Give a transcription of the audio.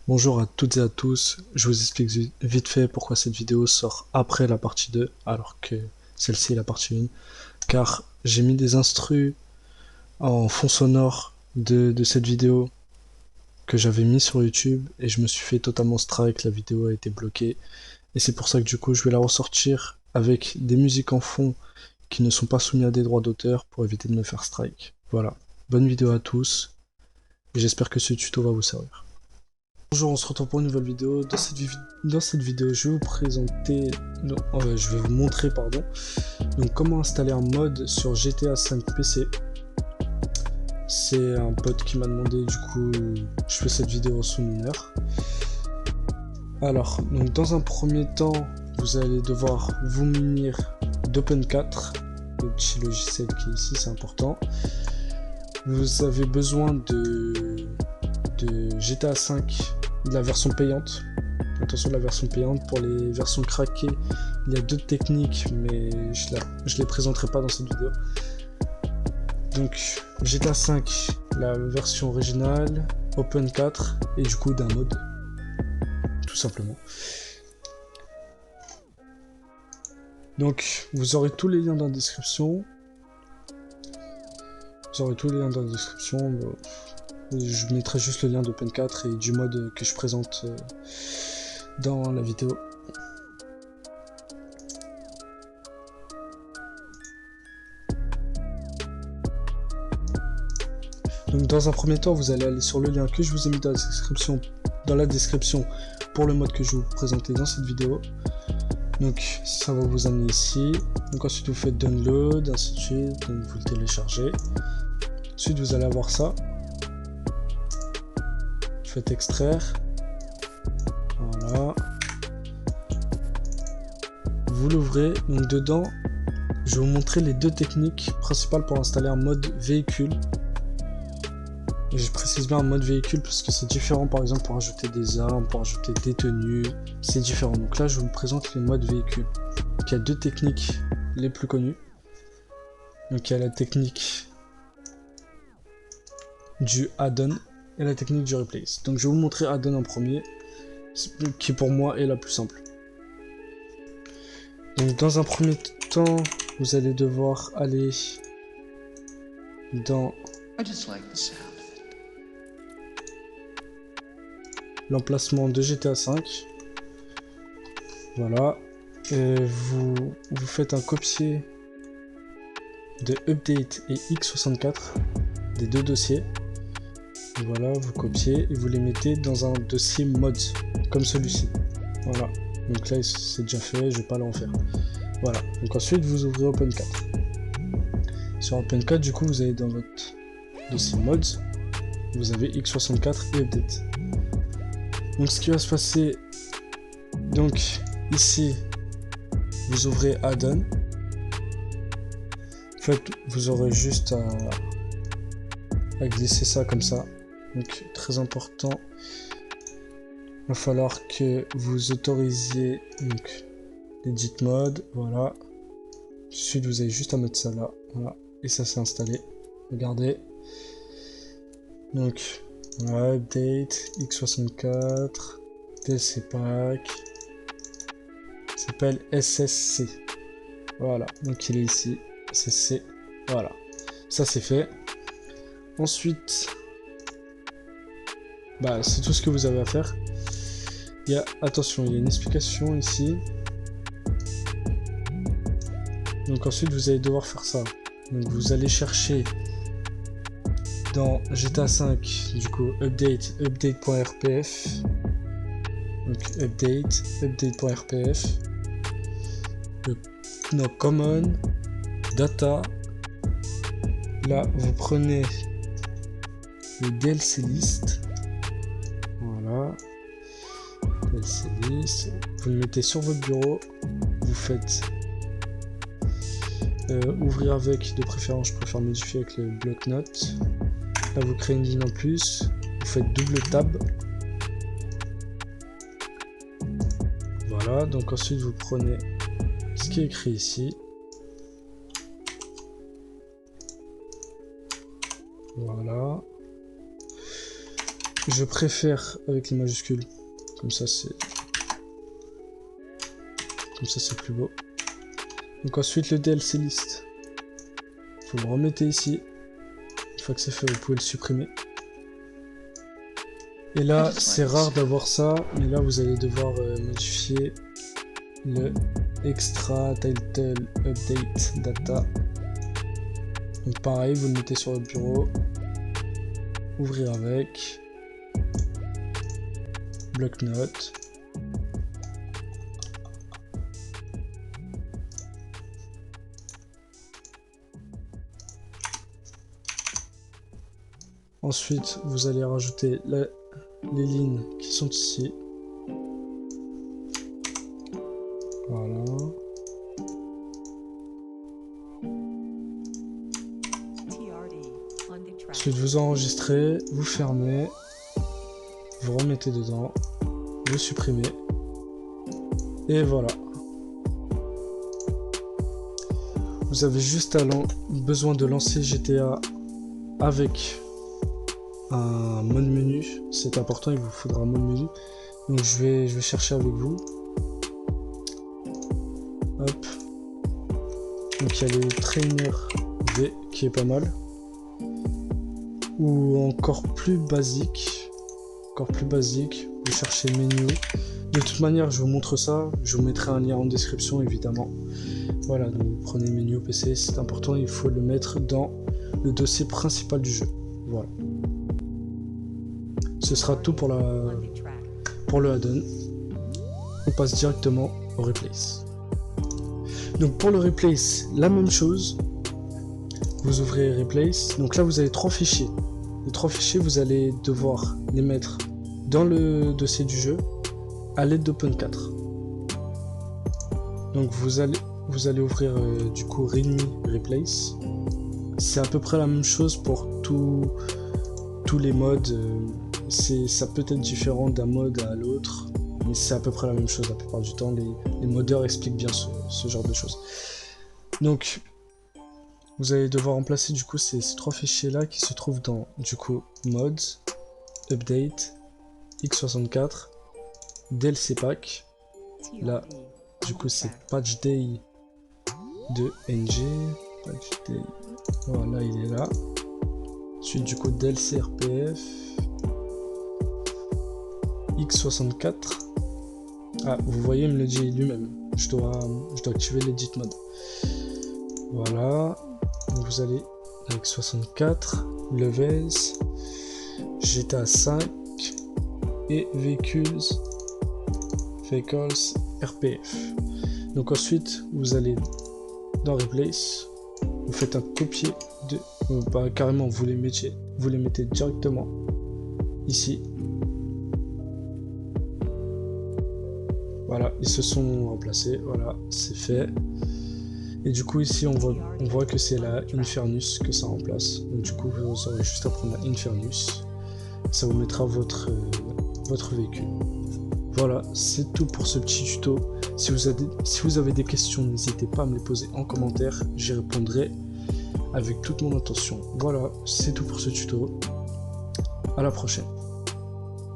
Bonjour à toutes et à tous, je vous explique vite fait pourquoi cette vidéo sort après la partie 2 alors que celle-ci est la partie 1, car j'ai mis des instrus en fond sonore de cette vidéo que j'avais mis sur YouTube et je me suis fait totalement strike, la vidéo a été bloquée et c'est pour ça que du coup je vais la ressortir avec des musiques en fond qui ne sont pas soumises à des droits d'auteur pour éviter de me faire strike. Voilà, bonne vidéo à tous et j'espère que ce tuto va vous servir. Bonjour, on se retrouve pour une nouvelle vidéo. Dans cette vidéo, je vais vous présenter, je vais vous montrer, donc comment installer un mod sur GTA V PC. C'est un pote qui m'a demandé, du coup, je fais cette vidéo sous mineur. Alors, donc dans un premier temps, vous allez devoir vous munir d'Open4, le petit logiciel qui est ici, c'est important. Vous avez besoin de GTA V, de la version payante. Attention, la version payante. Pour les versions craquées, il y a deux techniques, mais je les présenterai pas dans cette vidéo. Donc GTA V, la version originale, Open4 et du coup d'un mod, tout simplement. Donc vous aurez tous les liens dans la description. Je mettrai juste le lien d'Open4 et du mode que je présente dans la vidéo. Donc dans un premier temps, vous allez aller sur le lien que je vous ai mis dans la description pour le mode que je vais vous présenter dans cette vidéo. Donc ça va vous amener ici. Donc ensuite vous faites download, ainsi de suite, donc vous le téléchargez. Ensuite vous allez avoir ça. Faites extraire, voilà, vous l'ouvrez. Donc dedans je vais vous montrer les deux techniques principales pour installer un mode véhicule. Et je précise bien un mode véhicule parce que c'est différent, par exemple pour ajouter des armes, pour ajouter des tenues, c'est différent. Donc là je vous présente les modes véhicules. Donc il y a deux techniques les plus connues. Donc il y a la technique du add-on et la technique du replace. Donc je vais vous montrer add-on en premier, qui pour moi est la plus simple. Donc dans un premier temps, vous allez devoir aller dans l'emplacement de GTA V. Voilà. Et vous faites un copier de update et x64 des deux dossiers. Voilà, vous copiez et vous les mettez dans un dossier mods comme celui-ci. Voilà, donc là c'est déjà fait, je vais pas l'en faire. Voilà, donc ensuite vous ouvrez Open4. Sur Open4, du coup, vous allez dans votre dossier mods, vous avez x64 et update. Donc ce qui va se passer, donc ici vous ouvrez add-on. En fait, vous aurez juste à glisser ça comme ça. Donc très important, il va falloir que vous autorisiez donc l'edit mode, voilà. Ensuite vous avez juste à mettre ça là, voilà, et ça s'est installé. Regardez. Donc voilà, update x64 DLC pack, s'appelle SSC. Voilà, donc il est ici, SSC. Voilà, ça c'est fait. Ensuite, c'est tout ce que vous avez à faire. Attention, il y a une explication ici. Donc ensuite vous allez devoir faire ça. Donc vous allez chercher dans GTA 5 du coup update.rpf. Donc update.rpf. Donc common data. Là vous prenez le DLC list. Voilà, DLC list, vous le mettez sur votre bureau, vous faites ouvrir avec, de préférence je préfère modifier avec le bloc-notes. Là vous créez une ligne en plus, vous faites double tab. Voilà, donc ensuite vous prenez ce qui est écrit ici. Voilà. Je préfère avec les majuscules. Comme ça c'est plus beau. Donc ensuite le DLC list. Vous le remettez ici. Une fois que c'est fait, vous pouvez le supprimer. Et là, c'est rare d'avoir ça, mais là vous allez devoir modifier le extra title update data. Donc pareil, vous le mettez sur votre bureau, ouvrir avec, bloc-notes. Ensuite, vous allez rajouter les lignes qui sont ici. Voilà. Ensuite, vous enregistrez, vous fermez, vous remettez dedans, vous supprimez. Et voilà. Vous avez juste besoin de lancer GTA avec un mode menu, c'est important, il vous faudra un mode menu. Donc je vais chercher avec vous. Hop. Donc il y a le trainer V qui est pas mal. Ou encore plus basique. Vous cherchez menu. De toute manière, je vous montre ça. Je vous mettrai un lien en description évidemment. Voilà, donc vous prenez menu PC, c'est important, il faut le mettre dans le dossier principal du jeu. Voilà. Ce sera tout pour le add-on. On passe directement au replace. Donc pour le replace, la même chose. Vous ouvrez replace. Donc là vous avez 3 fichiers. Les 3 fichiers, vous allez devoir les mettre dans le dossier du jeu à l'aide d'Open4. Donc vous allez ouvrir du coup readme replace. C'est à peu près la même chose pour tous les modes. Ça peut être différent d'un mode à l'autre, mais c'est à peu près la même chose la plupart du temps. Les modeurs expliquent bien ce genre de choses. Donc, vous allez devoir remplacer du coup ces 3 fichiers là qui se trouvent dans du coup mods, update, x64, DLC pack. Là, du coup c'est patch day de ng, patch day. Voilà, il est là. Ensuite du coup DLC RPF. x64. Ah, vous voyez, il me le dit lui-même. Je dois activer l'edit mode. Voilà. Donc vous allez avec 64, levels, GTA 5 et vehicles RPF. Donc ensuite, vous allez dans replace, vous faites un copier de, carrément vous les mettez directement ici. Voilà, ils se sont remplacés, voilà, c'est fait. Et du coup ici on voit que c'est la Infernus que ça remplace. Donc du coup vous aurez juste à prendre la Infernus. Ça vous mettra votre véhicule. Voilà, c'est tout pour ce petit tuto. Si vous avez des questions, n'hésitez pas à me les poser en commentaire. J'y répondrai avec toute mon attention. Voilà, c'est tout pour ce tuto. À la prochaine.